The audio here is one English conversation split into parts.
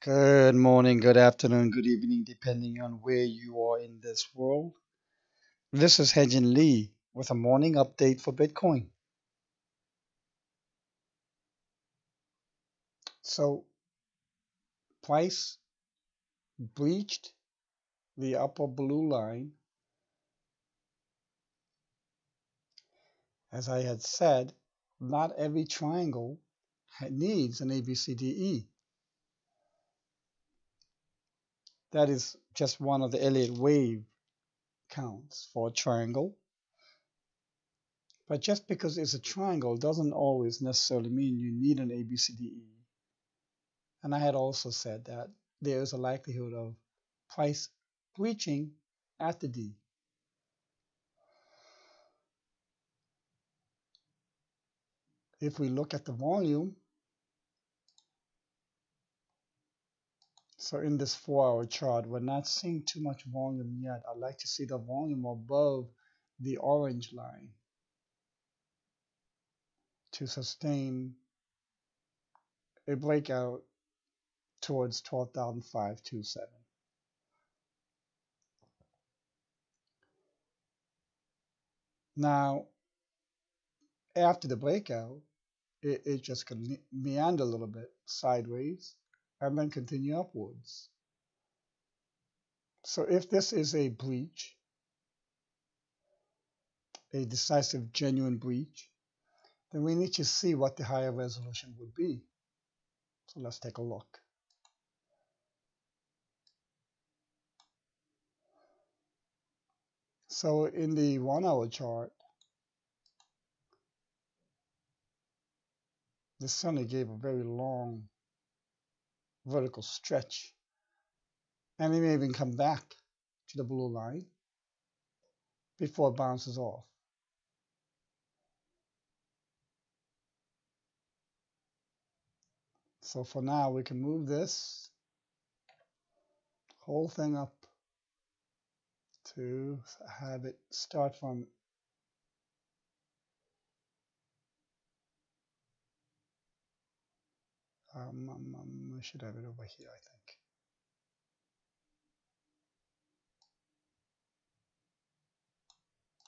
Good morning, good afternoon, good evening, depending on where you are in this world. This is Hejin Lee with a morning update for Bitcoin. So, price breached the upper blue line. As I had said, not every triangle needs an ABCDE. That is just one of the Elliott wave counts for a triangle. But just because it's a triangle doesn't always necessarily mean you need an ABCDE. And I had also said that there is a likelihood of price breaching at the D. If we look at the volume, so in this 4-hour chart, we're not seeing too much volume yet. I'd like to see the volume above the orange line to sustain a breakout towards 12,527. Now, after the breakout, it just can meander a little bit sideways and then continue upwards. So if this is a breach, a decisive, genuine breach, then we need to see what the higher resolution would be. So let's take a look. So in the 1-hour chart, this certainly gave a very long vertical stretch. And it may even come back to the blue line before it bounces off. So for now, we can move this whole thing up to have it start from I should have it over here, I think.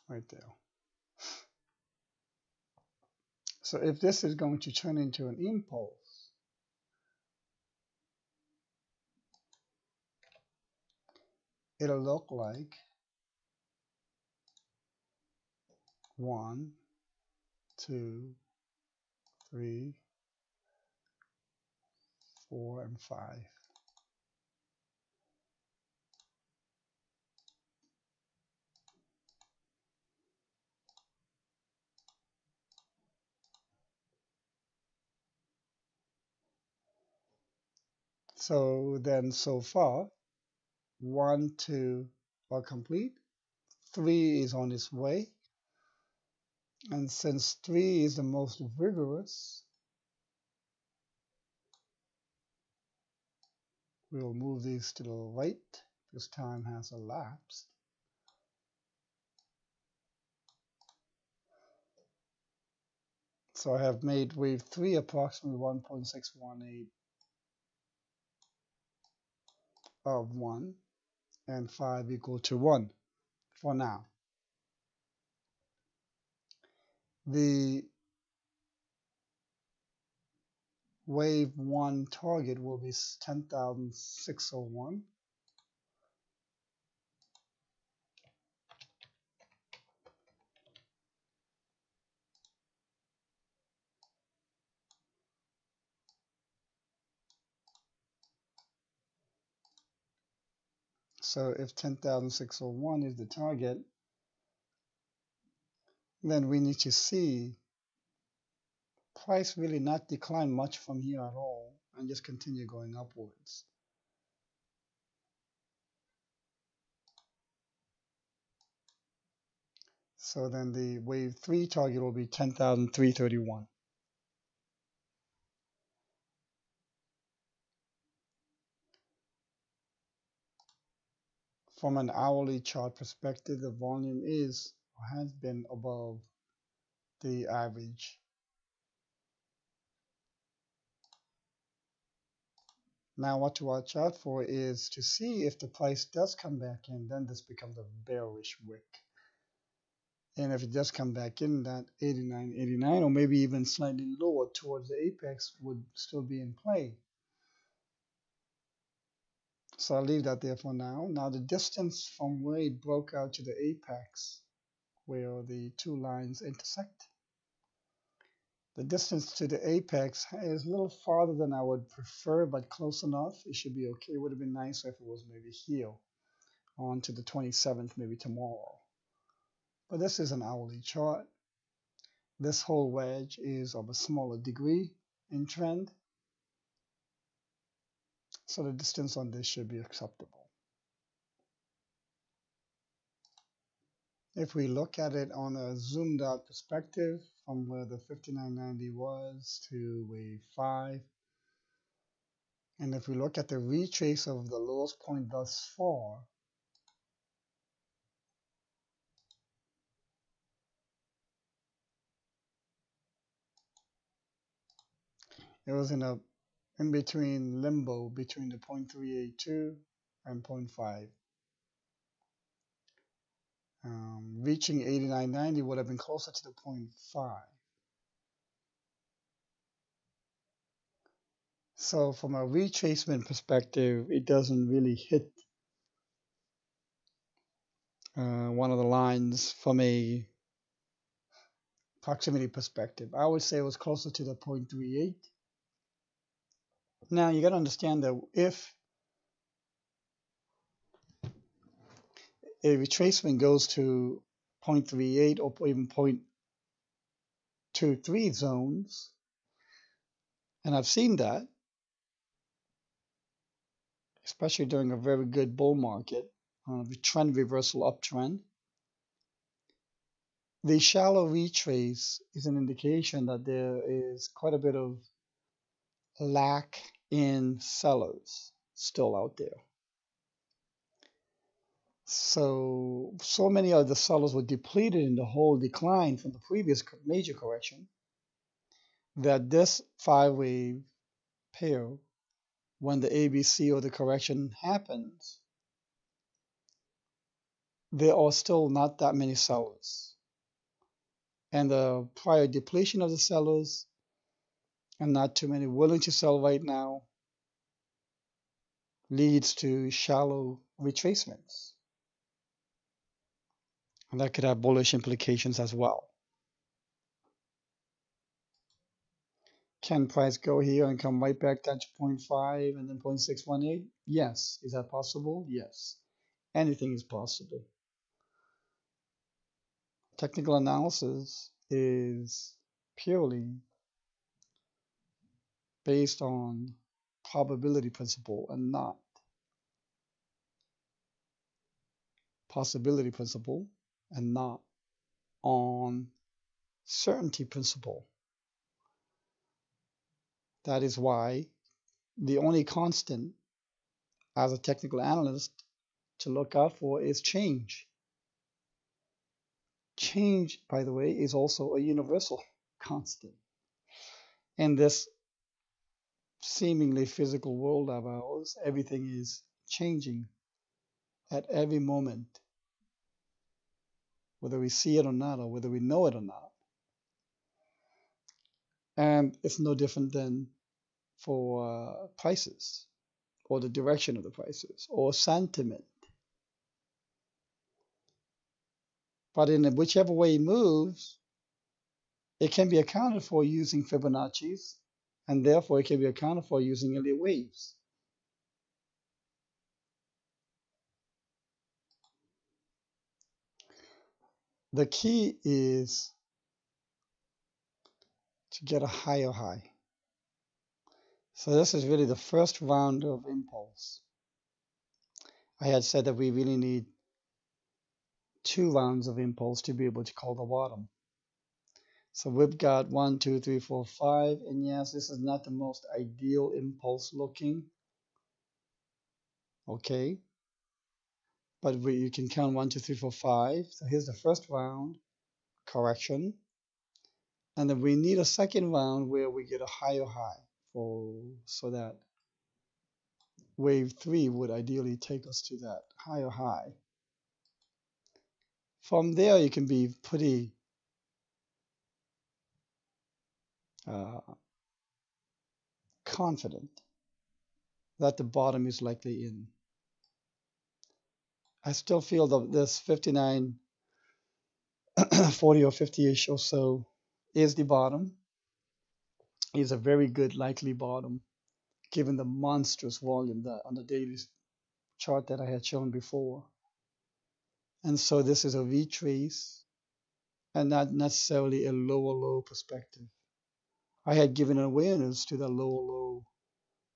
Right there. So if this is going to turn into an impulse, it'll look like 1, 2, 3, 4, and 5. So then so far, 1, 2 are complete. 3 is on its way. And since 3 is the most vigorous, we'll move these to the right because time has elapsed. So I have made wave 3 approximately 1.618 of 1 and 5 equal to 1 for now. The wave 1 target will be 10,601. So if 10,601 is the target, then we need to see price really not decline much from here at all and just continue going upwards. So then the wave 3 target will be 10,331. From an hourly chart perspective, the volume is or has been above the average. Now what to watch out for is to see if the price does come back in, then this becomes a bearish wick. And if it does come back in, that 89.89 or maybe even slightly lower towards the apex would still be in play. So I'll leave that there for now. Now the distance from where it broke out to the apex, where the two lines intersect, the distance to the apex is a little farther than I would prefer, but close enough. It should be okay. It would have been nicer if it was maybe here on to the 27th, maybe tomorrow. But this is an hourly chart. This whole wedge is of a smaller degree in trend, so the distance on this should be acceptable. If we look at it on a zoomed out perspective from where the 59.90 was to wave 5, and if we look at the retrace of the lowest point thus far, it was in between limbo between the 0.382 and zero 0.5. Reaching 89.90 would have been closer to the 0.5. So from a retracement perspective, it doesn't really hit one of the lines from a proximity perspective. I would say it was closer to the 0.38. Now you got to understand that if a retracement goes to 0.38 or even 0.23 zones, and I've seen that, especially during a very good bull market, the trend reversal uptrend, the shallow retrace is an indication that there is quite a bit of lack in sellers still out there. So many of the sellers were depleted in the whole decline from the previous major correction that this 5-wave pair, when the ABC or the correction happens, there are still not that many sellers. And the prior depletion of the sellers and not too many willing to sell right now leads to shallow retracements. And that could have bullish implications as well. Can price go here and come right back down to 0.5 and then 0.618? Yes. Is that possible? Yes. Anything is possible. Technical analysis is purely based on probability principle and not possibility principle and not on certainty principle. That is why the only constant as a technical analyst to look out for is change. Change, by the way, is also a universal constant. In this seemingly physical world of ours, everything is changing at every moment, whether we see it or not, or whether we know it or not. And it's no different than for prices, or the direction of the prices, or sentiment. But in whichever way it moves, it can be accounted for using Fibonacci's, and therefore it can be accounted for using Elliott waves. The key is to get a higher high. So this is really the first round of impulse. I had said that we really need 2 rounds of impulse to be able to call the bottom. So we've got 1, 2, 3, 4, 5, and yes, this is not the most ideal impulse looking. Okay, but you can count 1, 2, 3, 4, 5. So here's the first round, correction, and then we need a second round where we get a higher high so that wave 3 would ideally take us to that higher high. From there, you can be pretty uh, confident that the bottom is likely in. I still feel that this 59, 40 or 50-ish or so is the bottom. Is a very good likely bottom given the monstrous volume that on the daily chart that I had shown before. And so this is a retrace and not necessarily a lower low perspective. I had given an awareness to the lower low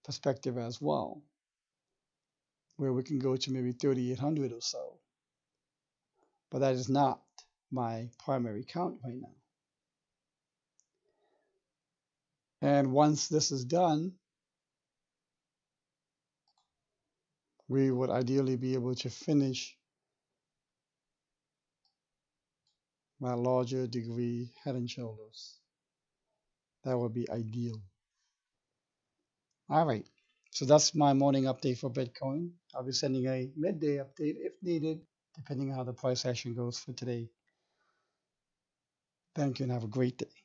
perspective as well, where we can go to maybe 3,800 or so. But that is not my primary count right now. And once this is done, we would ideally be able to finish my larger degree head and shoulders. That would be ideal. All right. So that's my morning update for Bitcoin. I'll be sending a midday update if needed, depending on how the price action goes for today. Thank you and have a great day.